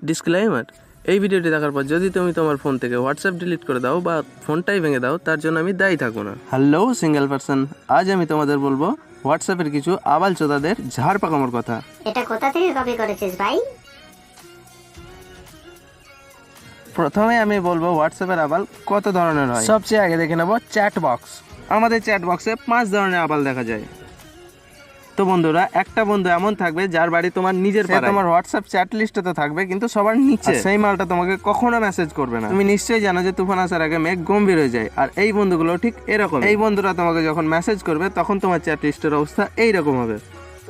Disclaimer, এই ভিডিওটি দেখার পর যদি তুমি তোমার ফোন থেকে হোয়াটসঅ্যাপ ডিলিট করে দাও বা ফোনটাই ভেঙে দাও, তার জন্য আমি দায়ী থাকবো না। হ্যালো সিঙ্গেল পারসন, আজ আমি তোমাদের বলবো হোয়াটসঅ্যাপের কিছু আবাল চোদাদের ঝাড় পাকানোর কথা। এটা কোথা থেকে কপি করেছিস ভাই? প্রথমে আমি বলবো হোয়াটসঅ্যাপের আবাল কত ধরনের হয়। সবচেয়ে আগে দেখে নেবো চ্যাট বক্স। আমাদের চ্যাট বক্সে 5 ধরনের আবাল দেখা যায়। তো বন্ধুরা, একটা বন্ধু এমন থাকবে যার বাড়ি তোমার নিজের পাড়ায়, তোমার হোয়াটসঅ্যাপ চ্যাট লিস্টে তো থাকবে কিন্তু সবার নিচে। সেই মালটা তোমাকে কখনো মেসেজ করবে না। তুমি নিশ্চয়ই জানো যে তুফান আসার আগে মেঘ গম্ভীর হয়ে যায়, আর এই বন্ধুগুলো ঠিক এরকম। এই বন্ধুরা তোমাকে যখন মেসেজ করবে তখন তোমার চ্যাট লিস্টের অবস্থা এইরকম হবে।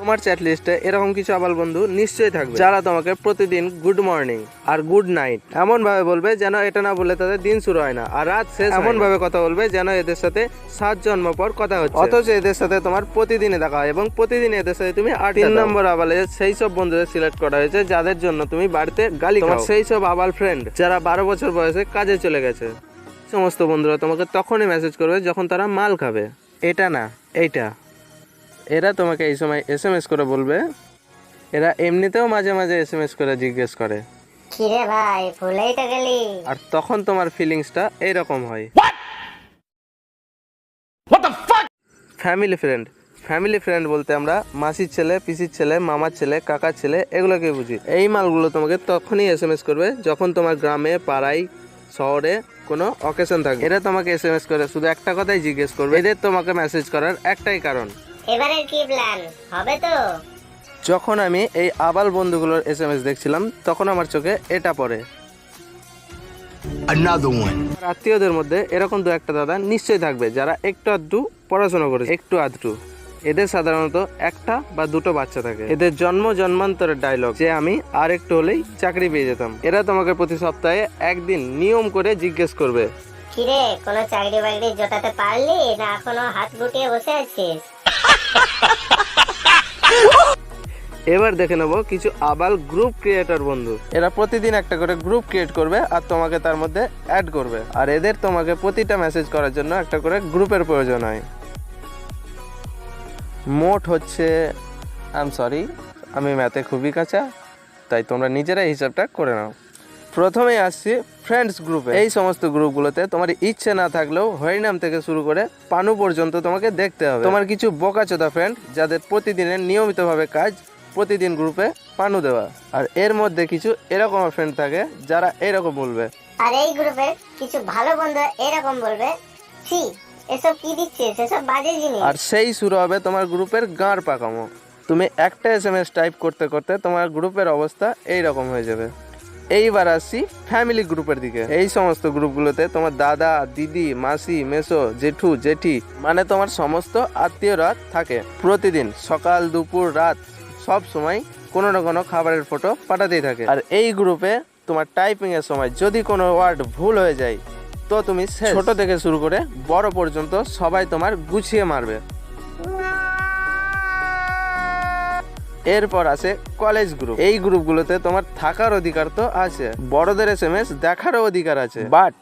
তোমার চ্যাট লিস্টে এরকম কিছু আবাল বন্ধু নিশ্চয়ই থাকবে যারা তোমাকে প্রতিদিন গুড মর্নিং আর গুড নাইট এমন ভাবে বলবে যেন এটা না বললে তাদের দিন শুরু হয় না, আর রাত শেষ এমন ভাবে কথা বলবে যেন এদের সাথে 7 জন্ম পর কথা হচ্ছে, অথচ এদের সাথে তোমার প্রতিদিনে দেখা হয় এবং প্রতিদিন এদের সাথে তুমি 3 নম্বর আবালে সেই সব বন্ধুদের সিলেক্ট করা হয়েছে যাদের জন্য তুমি বাড়িতে গালি খাও। সেই সব আবাল ফ্রেন্ড যারা 12 বছর বয়সে কাজে চলে গেছে। সমস্ত বন্ধুরা তোমাকে তখনই মেসেজ করবে যখন তারা মাল খাবে, এটা না এইটা। এরা তোমাকে এই সময় SMS করে বলবে। এরা এমনিতেও মাঝে মাঝে SMS করে জিজ্ঞেস করে, কিরে ভাই ভুলেই তো গেলি। আর তখন তোমার ফিলিংসটা এইরকম হয়। ফ্যামিলি ফ্রেন্ড বলতে আমরা মাসির ছেলে, পিসির ছেলে, মামার ছেলে, কাকার ছেলে এগুলোকে বুঝি। এই মালগুলো তোমাকে তখনই SMS করবে যখন তোমার গ্রামে, পাড়ায়, শহরে কোনো অকেশন থাকবে। এরা তোমাকে SMS করে শুধু একটা কথাই জিজ্ঞেস করবে। এদের তোমাকে মেসেজ করার একটাই কারণ, এবারে কি প্ল্যান হবে তো? যখন আমি এই আবাল বন্ধুগুলোর SMS দেখছিলাম তখন আমার চোখে এটা পড়ে। আত্মীয়দের মধ্যে এরকম 2-1টা দাদা নিশ্চয়ই থাকবে যারা একটু আধটু পড়াশোনা করেছে, একটু আধটু। এদের সাধারণত 1টা বা 2টো বাচ্চা থাকে। এদের জন্মান্তরের ডায়লগ যে আমি আর একটু হলেই চাকরি পেয়ে যেতাম। এরা তোমাকে প্রতি সপ্তাহে একদিন নিয়ম করে জিজ্ঞেস করবে, কিরে কোনো চাকরি বাকরি জোটাতে পারলি না এখনো হাত গুটিয়ে বসে আছিস? এবার দেখে নেবো কিছু আবাল গ্রুপ ক্রিয়েটর বন্ধু। এরা প্রতিদিন একটা করে গ্রুপ ক্রিয়েট করবে আর তোমাকে তার মধ্যে অ্যাড করবে, আর এদের তোমাকে প্রতিটা মেসেজ করার জন্য একটা করে গ্রুপের প্রয়োজন হয়। মোট হচ্ছে, আমি ম্যাথে খুবই কাঁচা, তাই তোমরা নিজেরাই হিসাবটা করে নাও। প্রথমেই আসছি ফ্রেন্ডস গ্রুপে। এই সমস্ত গ্রুপগুলোতে তোমার ইচ্ছে না থাকলেও হরিনাম থেকে শুরু করে পানু পর্যন্ত তোমাকে দেখতে হবে। তোমার কিছু বোকাচোদা ফ্রেন্ড যাদের প্রতিদিনের নিয়মিতভাবে কাজ প্রতিদিন গ্রুপে পানু দেওয়া, আর এর মধ্যে কিছু এরকম ফ্রেন্ড থাকে যারা এরকম বলবে। আর এই গ্রুপের কিছু ভালো বন্ধু এরকম বলবে, ছি এসব কি দিচ্ছিস, এসব বাজে জিনিস। আর সেই শুরু হবে তোমার গ্রুপের গাঁড় পাকামো। তুমি একটা SMS টাইপ করতে করতে তোমার গ্রুপের অবস্থা এইরকম হয়ে যাবে। এইবার আসছি ফ্যামিলি গ্রুপের দিকে। এই সমস্ত গ্রুপগুলোতে তোমার দাদা, দিদি, মাসি, মেসো, জেঠু, জেঠি মানে তোমার সমস্ত আত্মীয়রা থাকে। প্রতিদিন সকাল, দুপুর, রাত সব সময় কোনো না কোনো খাবারের ফটো পাঠাতেই থাকে। আর এই গ্রুপে তোমার টাইপিং এর সময় যদি কোনো ওয়ার্ড ভুল হয়ে যায় তো তুমি ছোট থেকে শুরু করে বড় পর্যন্ত সবাই তোমার গুছিয়ে মারবে। এরপর আছে কলেজ গ্রুপ। এই গ্রুপগুলোতে তোমার থাকার অধিকার তো আছে, বড়দের SMS দেখারও অধিকার আছে, বাট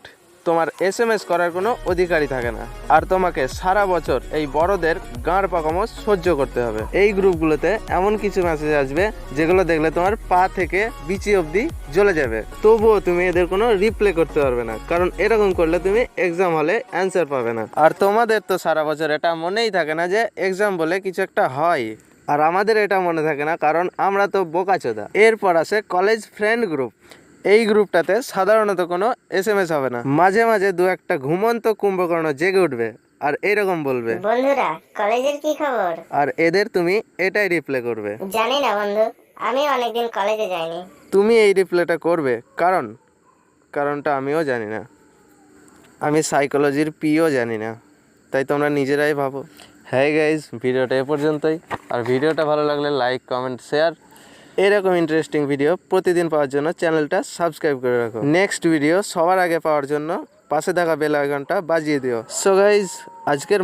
তোমার SMS করার কোনো অধিকারই থাকে না। আর তোমাকে সারা বছর এই বড়দের গাঁড় পাকামো সহ্য করতে হবে। এই গ্রুপগুলোতে এমন কিছু মেসেজ আসবে যেগুলো দেখলে তোমার পা থেকে বিচি অবধি জ্বলে যাবে, তবুও তুমি এদের কোনো রিপ্লাই করতে পারবে না, কারণ এরকম করলে তুমি এক্সাম হলে অ্যান্সার পাবে না। আর তোমাদের তো সারা বছর এটা মনেই থাকে না যে এক্সাম বলে কিছু একটা হয়, আর আমাদের এটা মনে থাকে না কারণ আমরা তো বোকাচোদা। এরপর আসে কলেজ ফ্রেন্ড গ্রুপ। এই গ্রুপটাতে সাধারণত কোনো SMS হবে না, মাঝে মাঝে 2-1টা ঘুমন্ত কুম্ভকর্ণ জেগে উঠবে আর এরকম বলবে, বন্ধুরা কলেজের কি খবর? আর এদের তুমি এটাই রিপ্লাই করবে, জানি না বন্ধু, আমি অনেকদিন কলেজে যাইনি। তুমি এই রিপ্লাইটা করবে কারণটা আমিও জানি না, আমি সাইকোলজির পিও জানি না, তাই তোমরা নিজেরাই ভাবো। হ্যাঁ গাইজ, ভিডিওটা এ পর্যন্তই। আর ভিডিওটা ভালো লাগলে লাইক, কমেন্ট, শেয়ার। এরকম ইন্টারেস্টিং ভিডিও প্রতিদিন পাওয়ার জন্য চ্যানেলটা সাবস্ক্রাইব করে রাখো। নেক্সট ভিডিও সবার আগে পাওয়ার জন্য পাশে থাকা বেল আইকনটা বাজিয়ে দিও। সো গাইজ, আজকের